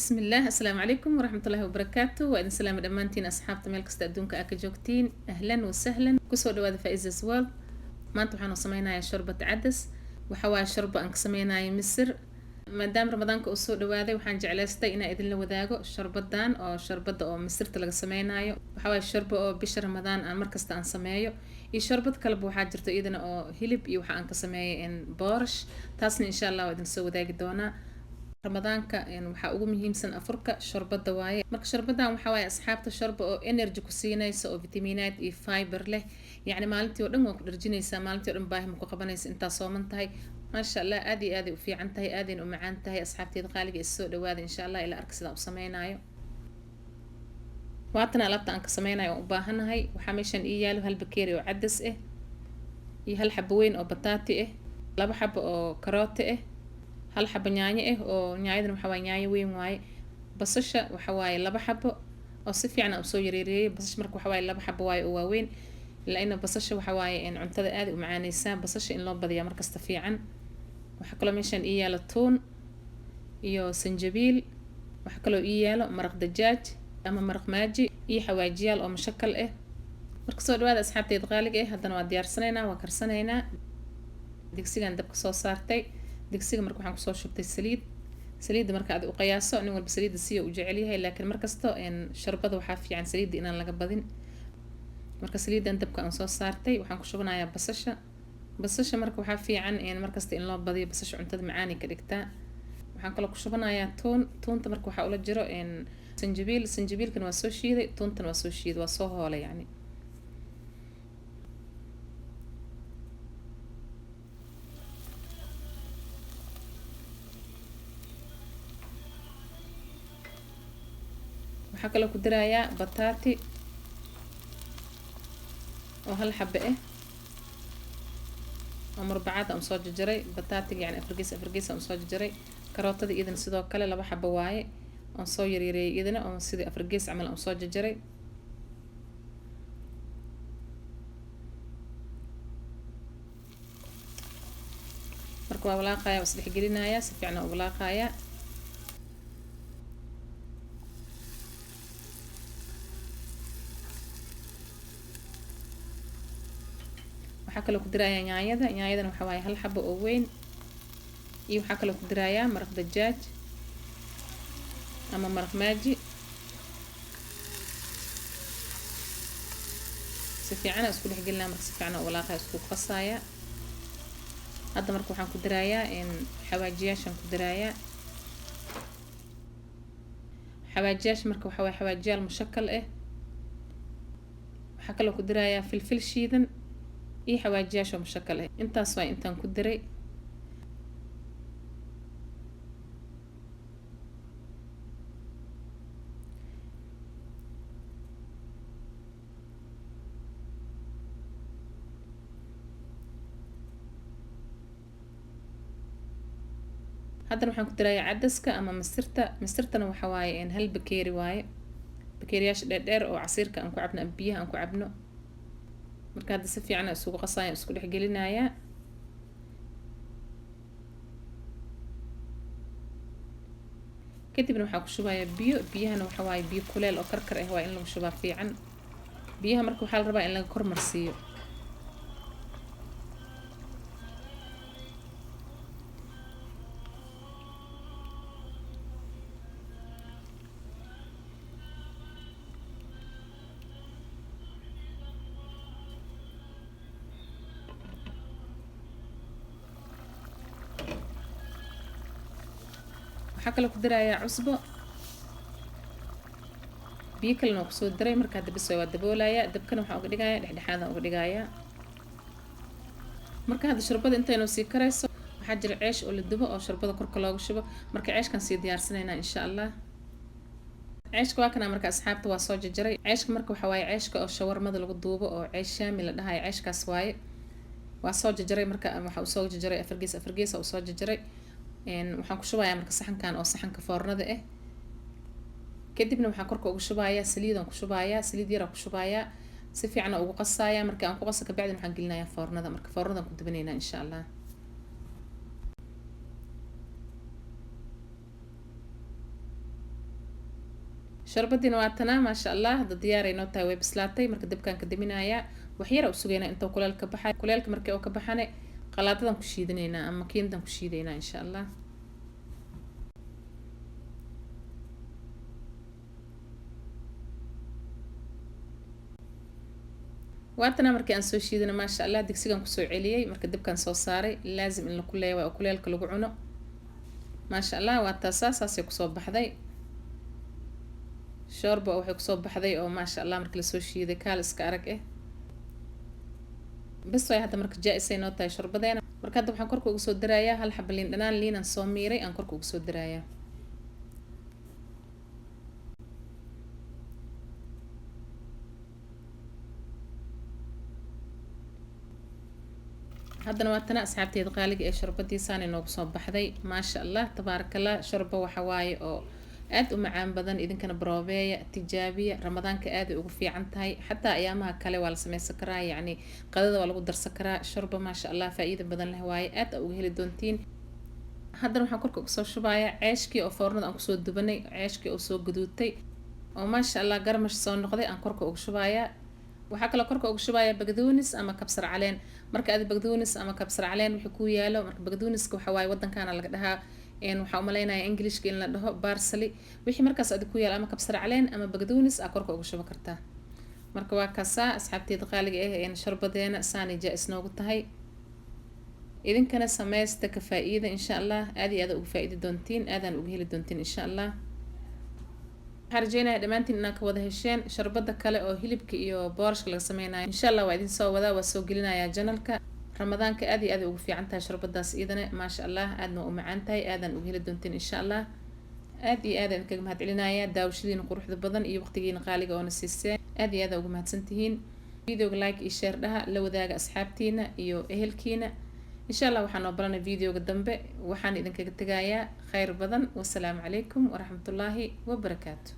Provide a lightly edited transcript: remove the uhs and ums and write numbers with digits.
بسم الله السلام عليكم ورحمة الله وبركاته وإذن سلام دمانتين أصحاب تميل كستا أدونك أكا جوكتين أهلا وسهلا كسو دواذا فايزة وورلد maanta waxaanu samaynayaa sharbad cadas waxa waa sharba aan ka samaynayo misir maadaama ramadaanka uu soo dhawaaday waxaan jeclaystay inaan idin la wadaago sharbadan oo sharbada oo misirta laga samaynayo waxa waa sharba oo bisha ramadaan aan markasta aan sameeyo iyo sharbad kaleba waxaa jirto iyadana oo hilib iyo waxa aan ka sameeyay in boorash taasna insha Allah waa idin soo wadaagi doonaa ramadaanka waxa ugu muhiimsan afurka sharbada waaye marka sharbadan waxa waaye asxaabta sharba oo energy ku siinaysa oo vitaminaad iyo fiber leh يعني maalintii oo dhan waa ku dharjinaysaa maalintii oo dhan baahi ma ku qabanaysa intaa sooman tahay maasha Allah aad iyo aad u fiican tahay aadin u macaan tahay asxaabteeda qaaliga is soo dhawaada insha Allah ila ark sida u sameeynayo waatana alaabta aan ka sameeynayo u baahanahay waxa meeshan ii yaalo hal bakeeri oo cadas ah iyo hal xabo weyn oo bataati ah laba xabo oo karooto ah hal xabo yaanyo ah oo yaanyadana waxa waa yaanyo weyn waaye basasha waxa waaye laba xabo oo si fiican u soo yareeyay basasha marka waxa waaye laba xabo waaye oo waaweyn لأن بصشة وحواي إن عنتذا آدي ومعاني سام بصشة إن لبض يا مركز تفيعا وحكلو ميشان إيالو التون إيو سنجبيل وحكلو إيالو مرق دجاج أما مرق ماجي إي حواجيال أو مشكل إيه مركزو دواد أصحاب تيدغالق إيه هدنا واديار سنينا وكرسنينا ديكسيغا ندبك سو سارتي ديكسيغا مركو حانكو سو شبتي سليد مركا عدو قياسو أنو البسليد السيو وجعليها لكن مركزتو إن شربضو وحافي عن سليد إنان لقبضين marka saliidan dabka aan soo saartay waxaan ku shubanayaa basasha marka waxa fiican in markasta in loo badiyo basasha cuntada macaan ka dhigtaa waxaan kala ku shubanayaa toonta marka waxa ula jiro in sanjabiilkan waa soo shiiday toontan waa soo shiiday waa soo hoolay yani waxa kala ku darayaa bataati وهل حبة إيه ومربعات أم صاج جري بطاطا يعني أفرقيس أم صاج جري كاروتة دي إذن سيدو كلا لبا حبة واي أم صاج يري إذن أم سيدي أفرقيس عمل أم صاج جري مركوا ولاقايا وصدح قلينايا سفعنا ولاقايا waxaa kaloo ku dirayaa yaanyadana waxa waaye hal xabo oo weyn iyo waxaa kaloo ku dirayaa maraq dajaaj ama maraq maaji si fiican isku dhex gelinaa marka si fiican walaaqaa isku qasaya hadda marka waxaan ku dirayaa in xawaajiyaashan ku dirayaa xawaajiyaasha marka waxa waaye xawaajiyaal mushakal ah waxaa kaloo ku dirayaa filfil shiidan iyo xawaajiyaasha mushakal ah intaas waa intaan ku diray haddana waxaan ku dirayaa cadaska ama misirtana waxa waaye in hal bakeeri waaye bakeeriyaasha dheer oo casiirka aan ku cabno ama biyaha aan ku cabno marka hadda si fiican isugu qasaya isku dhex gelinaya kadibna waxaan ku shubayaa biyahana waxa waaye biyo kuleel oo karkar ah waa in lagu shubaa fiican biyaha marka waxaa la rabaa in laga kormarsiiyo waxaa kaloo ku dirayaa cusbo biyo kalena waa kusoo diray marka hadda bis waa daboolayaa dabkana waxaan uga dhigayaa dhexdhexaadaan uga dhigayaa marka hadda sharbada intaynu sii karayso waxaa jira ceesh oo la dubo oo sharbada korka looga shubo marka ceeshkan sii diyaarsanaynaa insha Allah ceeshka waa kana marka asxaabta waa soo jajaray ceeshka marka waxa waaye ceeshka oo shawarmada lagu duubo oo ceesh shaami la dhahayo ceeshkaas waaye waa soo jajaray marka waxa uu soo jajaray afargees oo soo jajaray waxaan ku shubayaa marka saxankan oo saxanka foornada ah kadibna waxaan korka ugu shubayaa saliid yar ku shubayaa si fiican ugu qasayaa marka aan ku qaso ka bacdi waxaan gelinayaa foornada marka foornadan ku dubanaynaa insha Allah sharbadina waa tanaa maasha allah dad diyaar ay noo tahay way bislaatay marka dabkaan ka daminayaa wax yar u sugeynaa inta kuleelka baxay kuleelka markii uu ka baxane qalaadadan ku shiidanaynaa ama kiindan ku shiidaynaa insha allah waatana markii aan soo shiidana maasha allah digsigan kusoo celiyay marka dabkaan soo saaray laazim in la kuleeyo waa kuleelka lagu cuno maasha allah waa taasaasay kusoo baxday shoorba waxay kusoo baxday oo maasha allah markii la soo shiiday kaal iska arag bas way hadda marka jaa-isay noo tahay shorbadeena marka hadda waxaan korka ugu soo darayaa hal xaba liin dhanaan liinan soo miiray aan korka ugu soo darayaa haddana waa tana asxaabteeda qaaliga ee sharbadiisaan inoogu soo baxday maasha allah tabaarakallah shorba waxa waaye oo aad u macaan badan idinkana baroobeeya tijaabiya ramadaanka aad ay ugu fiican tahay xataa ayaamaha kale waa la sameysan karaa yacni qadada waa lagu darsan karaa shorba maasha allah faa-iida badan leh waaye aad uga heli doontiin haddana waxaan korka uga soo shubayaa ceeshkii oo foornada aan kusoo dubanay ceeshkii oo soo gaduutay oo maasha allah garmash soo noqday aan korka uga shubayaa waxaa kaloo korka uga shubayaa bagdoonis ama kabsar caleen marka aad bagdoonis ama kabsar caleen wixii ku yaalo marka bagdooniska waxa waaye waddankaana laga dhahaa waxaa umaleynaya englishka in la dhaho barsali wixii markaas aad ku yaalo ama kabsar caleen ama bagdoonis aa korka uga shuba kartaa marka waa kaasaa asxaabteeda qaaliga sharbadeena saani jaa-is noogu tahay idinkana sameysta ka faa-iida insha allah aad iyo aad uga faa-iidi doontiin aadaan uga heli doontiin insha allah waxaan rajeynaya dhammaantiin inaad ka wada hesheen sharbada kale oo hilibka iyo boorashka laga sameynayo insha allah waa idin soo wadaa waa soo gelinayaa janalka ramadaanka aad iyo aad ugu fiican tahay sharbadaas iidana maasha allah aadna u macaan tahay aadaan uga heli doontiin insha allah aad iyo aad aan kaga mahad celinayaa daawashadiina quruxda badan iyo waqtigiina qaaliga oona siiseen aad iyo aad ugu mahadsantihiin videoga like iyo share dhaha la wadaaga asxaabtiina iyo ehelkiina insha allah waxaan noo baranay videoga dambe waxaan idinkaga tegayaa khayr badan wasalaamu calaykum waraxmatullaahi wabarakaatu